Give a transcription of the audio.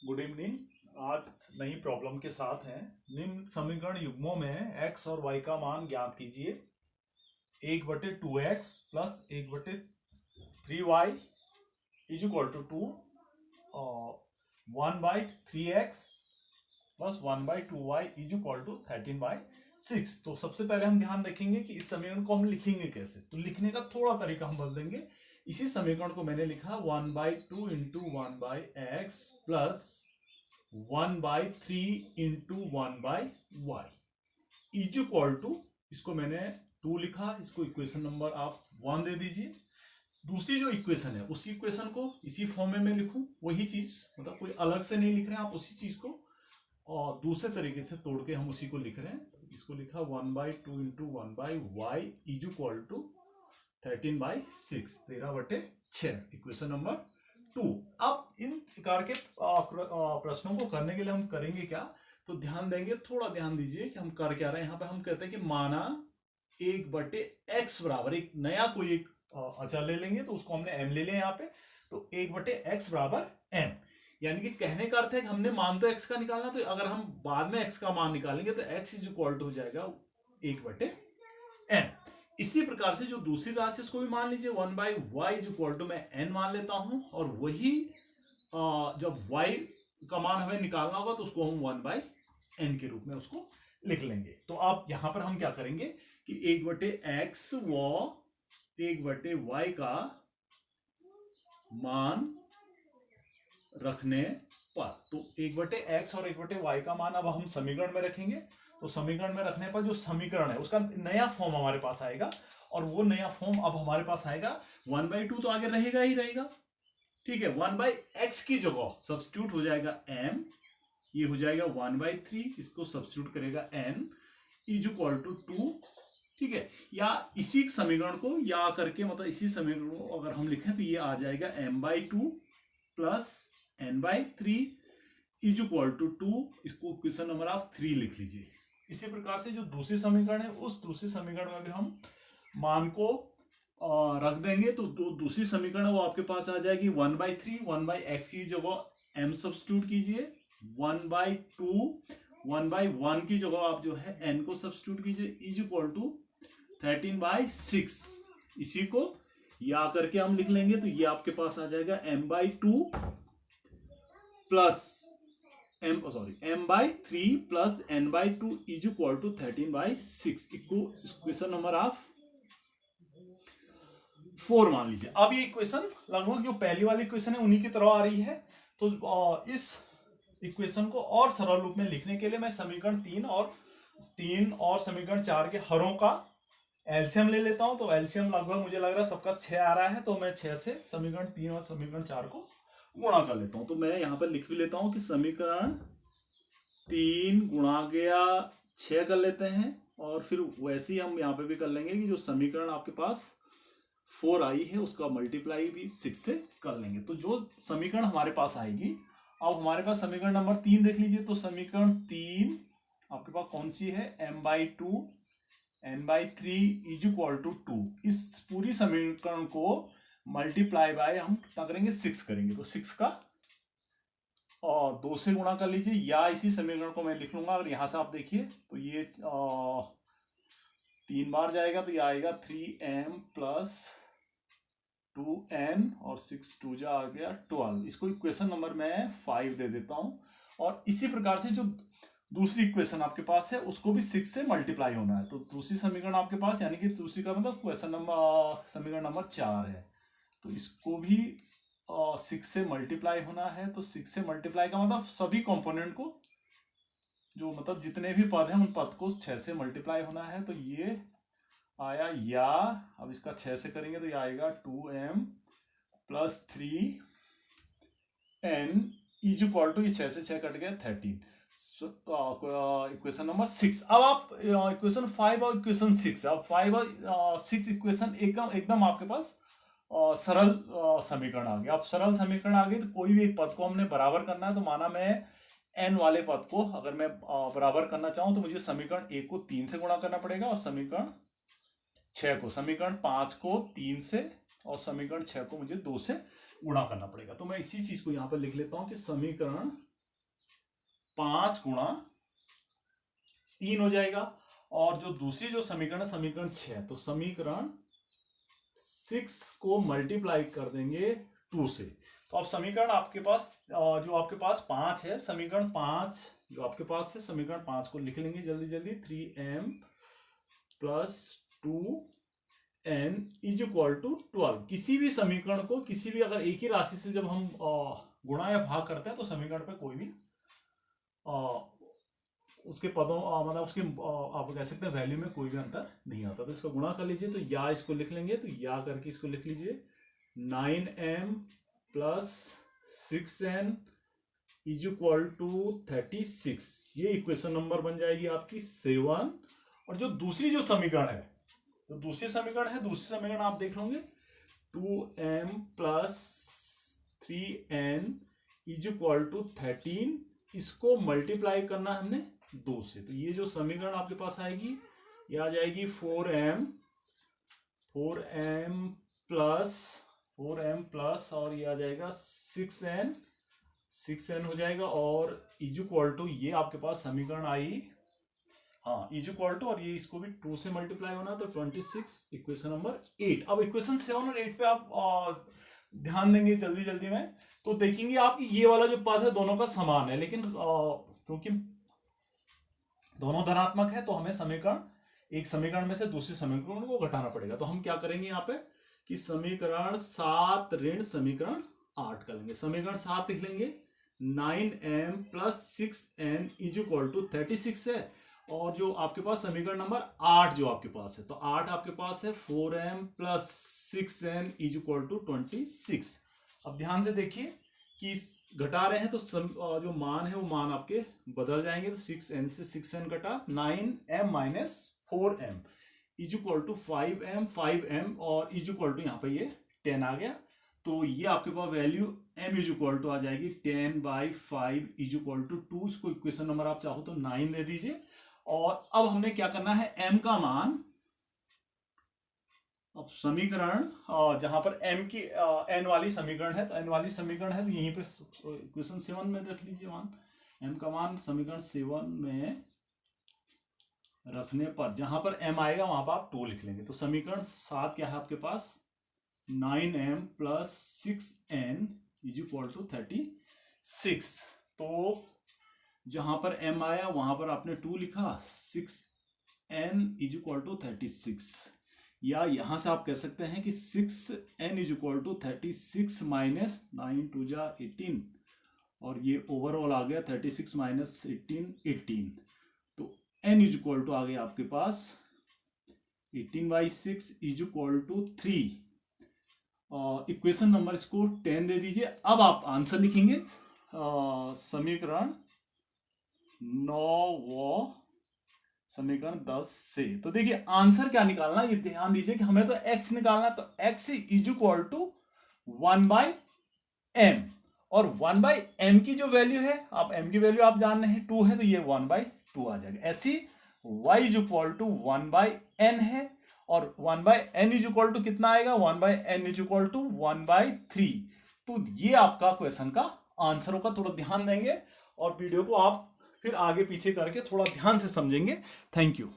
Good evening. आज नई problem के साथ हैं। निम्न समीकरण युग्मों में x और y का मान ज्ञात कीजिए। 1/2x plus 1/3y is equal to 2, 1/3x plus 1/2y is equal to 13/6। तो सबसे पहले हम ध्यान रखेंगे कि इस समीकरण को हम लिखेंगे कैसे। तो लिखने का थोड़ा तरीका हम बदल देंगे। इसी समीकरण को मैंने लिखा 1/2 into 1/x plus 1/3 into 1/y is equal to, इसको मैंने 2 लिखा, इसको इक्वेशन नंबर आप 1 दे दीजिए। दूसरी जो इक्वेशन है उसी इक्वेशन को इसी फॉर्म में मैं लिखूं, वही चीज, मतलब कोई अलग से नहीं लिख रहे हैं आप, उसी चीज को और दूसरे तरीके से तोड़ के हम उसी को लिख रहे हैं। तो इसको लिखा 1/2 into 1/y is equal to 13/6, 13/6, equation number 2। अब इन प्रकार के प्रश्नों को करने के लिए हम करेंगे क्या, तो ध्यान देंगे, थोड़ा ध्यान दीजिए कि हम कर क्या रहे हैं। यहाँ पे हम कहते हैं कि माना 1/x बराबर, एक नया कोई एक अचर ले लेंगे, तो उसको हमने m ले लिया यहाँ पे। तो 1/x बराबर m, यानी कि कहने का अर्थ है कि हमने मान तो x का निकालना, तो अगर हम बाद में x का मान निकालेंगे तो x इज इक्वल टू हो जाएगा 1/m। इसी प्रकार से जो दूसरी राशि इसको भी मान लीजिए 1/y इज इक्वल टू, मैं n मान लेता हूं, और वही जब y का मान हमें निकालना होगा तो उसको हम 1/n के रूप में उसको लिख लेंगे। तो आप यहां पर हम क्या करेंगे कि 1/x व 1/y का मान रखने पर, तो 1/x और 1/y का मान अब हम समीकरण में रखेंगे। तो समीकरण में रखने पर जो समीकरण है उसका नया फॉर्म हमारे पास आएगा, और वो नया फॉर्म अब हमारे पास आएगा 1/2 तो आगे रहेगा ही रहेगा, ठीक है। 1/x की जगह सब्स्टिट्यूट हो जाएगा m, ये हो जाएगा 1/3, इसको सब्स्टिट्यूट करेगा n इज इक्वल टू 2, ठीक है। या इसी समीकरण को या करके, मतलब इसी समीकरण को अगर हम लिखें तो ये आ जाएगा m/2 plus n/3 is equal to 2, इसको क्वेश्चन नंबर आप 3 लिख लीजिए। इसी प्रकार से जो दूसरी समीकरण है, उस दूसरी समीकरण में भी हम मान को रख देंगे। तो दूसरी समीकरण वो आपके पास आ जाएगी 1/3, 1/x की जगह m सब्स्टिट्यूट कीजिए, 1/2, 1/1 की जगह आप जो है n को सब्स्टिट्यूट कीजिए, इज इक्वल टू 13/6। इसी को या करके हम लिख लेंगे, तो ये आपके पास आ जाएगा m/2 plus m/3 plus n/2 is equal to 13/6। Equation number आप 4 मान लीजिए। अब ये इक्वेशन लगभग जो पहली वाली इक्वेशन है उन्हीं की तरह आ रही है। तो इस इक्वेशन को और सरल रूप में लिखने के लिए मैं समीकरण 3 और समीकरण 4 के हरों का एलसीएम ले लेता हूं। तो एलसीएम लगभग मुझे लग रहा है सबका 6 आ रहा है, तो मैं 6 से समीकरण 3 और समीकरण 4 को गुणा कर लेता हूं। तो मैं यहां पर लिख भी लेता हूं कि समीकरण 3 गुणा गया 6 कर लेते हैं, और फिर वैसे ही हम यहां पे भी कर लेंगे कि जो समीकरण आपके पास 4 आई है उसका मल्टीप्लाई भी 6 से कर लेंगे। तो जो समीकरण हमारे पास आएगी, अब हमारे पास समीकरण नंबर 3 देख लीजिए। तो समीकरण 3 आपके पास कौन सी है, m/2 n/3 is equal to 2। इस पूरी समीकरण को मल्टीप्लाई बाय हम कितना करेंगे, 6 करेंगे। तो 6 का और 2 से गुणा कर लीजिए, या इसी समीकरण को मैं लिख लूंगा। अगर यहां से आप देखिए तो ये 3 बार जाएगा, तो ये आएगा 3m प्लस 2n और 6 2 जा आ गया 12। इसको इक्वेशन नंबर मैं 5 दे देता हूं। और इसी प्रकार से जो दूसरी इक्वेशन आपके पास है उसको भी 6 से मल्टीप्लाई होना है। तो दूसरी समीकरण आपके पास, यानी कि दूसरी का मतलब क्वेश्चन नंबर समीकरण नंबर 4 है, तो इसको भी 6 से मल्टीप्लाई होना है। तो 6 से मल्टीप्लाई का मतलब सभी कंपोनेंट को, जो मतलब जितने भी पद हैं उन पद को 6 से मल्टीप्लाई होना है। तो ये आया, या अब इसका 6 से करेंगे तो ये आएगा 2m plus 3n is equal to, ये 6 से 6 कट गया 13। Equation number 6। अब आप इक्वेशन 5 और इक्वेशन 6, अब 5 और 6 इक्वेशन एकदम आपके पास सरल समीकरण आ गया। अब सरल समीकरण आ गई, तो कोई भी एक पद को हमने बराबर करना है। तो माना मैं n वाले पद को अगर मैं बराबर करना चाहूं, तो मुझे समीकरण 1 को 3 से गुणा करना पड़ेगा, और समीकरण 6 को, समीकरण 5 को 3 से, और समीकरण 6 को मुझे 2 से गुणा करना पड़ेगा। तो मैं इसी चीज को यहां पर लिख लेता हूं कि समीकरण 5 गुणा 3 हो जाएगा। और जो दूसरी जो समीकरण है समीकरण 6, तो समीकरण 6 को मल्टीप्लाई कर देंगे 2 से। तो अब समीकरण आपके पास जो आपके पास 5 है, समीकरण 5 जो आपके पास है, समीकरण 5 को लिख लेंगे जल्दी जल्दी। 3m plus 2n is equal to 12। किसी भी समीकरण को, किसी भी अगर एक ही राशि से जब हम गुणा या भाग करते हैं तो समीकरण पे कोई भी उसके पदों मतलब उसके आप कह सकते हैं वैल्यू में कोई भी अंतर नहीं आता। तो इसको गुणा कर लीजिए, तो या इसको लिख लेंगे, तो या करके इसको लिख लीजिए 9m plus 6n is equal to 36। ये इक्वेशन नंबर बन जाएगी आपकी 7। और जो दूसरी जो समीकरण है, तो दूसरी समीकरण आप देख होंगे 2m plus 3n is equal to 13। इसको मल्टीप्लाई करना हमने 2 से। तो ये जो समीकरण आपके पास आएगी, ये आ जाएगी 4m प्लस और ये आ जाएगा 6n हो जाएगा। और इज इक्वल टू ये आपके पास समीकरण आई, हाँ इज इक्वल टू, और ये इसको भी 2 से मल्टीप्लाई होना, तो 26 इक्वेशन नंबर 8। अब इक्वेशन 7 और 8 पे आप ध्यान देंगे जल्दी जल्दी में, तो देखेंगे आप कि ये वाला जो पद है दोनों का समान है, लेकिन क्योंकि दोनों धनात्मक है तो हमें एक समीकरण में से दूसरे समीकरण को घटाना पड़ेगा। तो हम क्या करेंगे यहाँ पे कि समीकरण 7 ऋण समीकरण 8 कर लेंगे। समीकरण 7 लिख लेंगे 9m plus 6n is equal to 36 है। और जो आपके पास समीकरण नंबर 8 जो आपके पास है, तो 8 आपके पास है 4m plus 6n is equal to 26। अब ध्यान से देखिए कि घटा रहे हैं तो जो मान है वो मान आपके बदल जाएंगे। तो 6n से 6n घटा, 9m minus 4m is equal to 5m और इज इक्वल टू यहाँ पे ये 10 आ गया। तो ये आपके पास value m is equal to आ जाएगी 10/5 इज इक्वल टू 2। इसको इक्वेशन नंबर आप चाहो तो 9 दे दीजिए। और अब हमने क्या करना है, m का मान, अब समीकरण जहां पर m की n वाली समीकरण है, तो n वाली समीकरण है तो यहीं पे इक्वेशन 7 में रख लीजिए मान। m का मान समीकरण 7 में रखने पर जहां पर m आएगा वहां पर आप 2 लिख लेंगे। तो समीकरण 7 क्या है आपके पास, 9m plus 6n is equal to 36। तो जहां पर m आया वहां पर आपने 2 लिखा, 6n इज इक्वल टू 36। या यहां से आप कह सकते हैं कि 6n is equal to 36 minus 9 2 जा 18, और ये ओवरऑल आ गया 36 माइनस 18। तो n इज इक्वल टू आ गया आपके पास 18/6 is equal to 3। Equation number इसको 10 दे दीजिए। अब आप आंसर लिखेंगे समीकरण 9 व समीकरण 10 से। तो देखिए आंसर क्या निकालना, ये ध्यान दीजिए कि हमें तो x निकालना, तो x is equal to 1/m, और 1/m की जो वैल्यू है, आप m की वैल्यू आप जान रहे हैं 2 है, तो ये 1/2 आ जाएगा। ऐसी y is equal to 1/n है, और 1/n इज इक्वल टू कितना आएगा, 1/n इज इक्वल टू 1/3। तो ये आपका क्वेश्चन का आंसर होगा। थोड़ा ध्यान देंगे और वीडियो को आप फिर आगे पीछे करके थोड़ा ध्यान से समझेंगे। Thank you.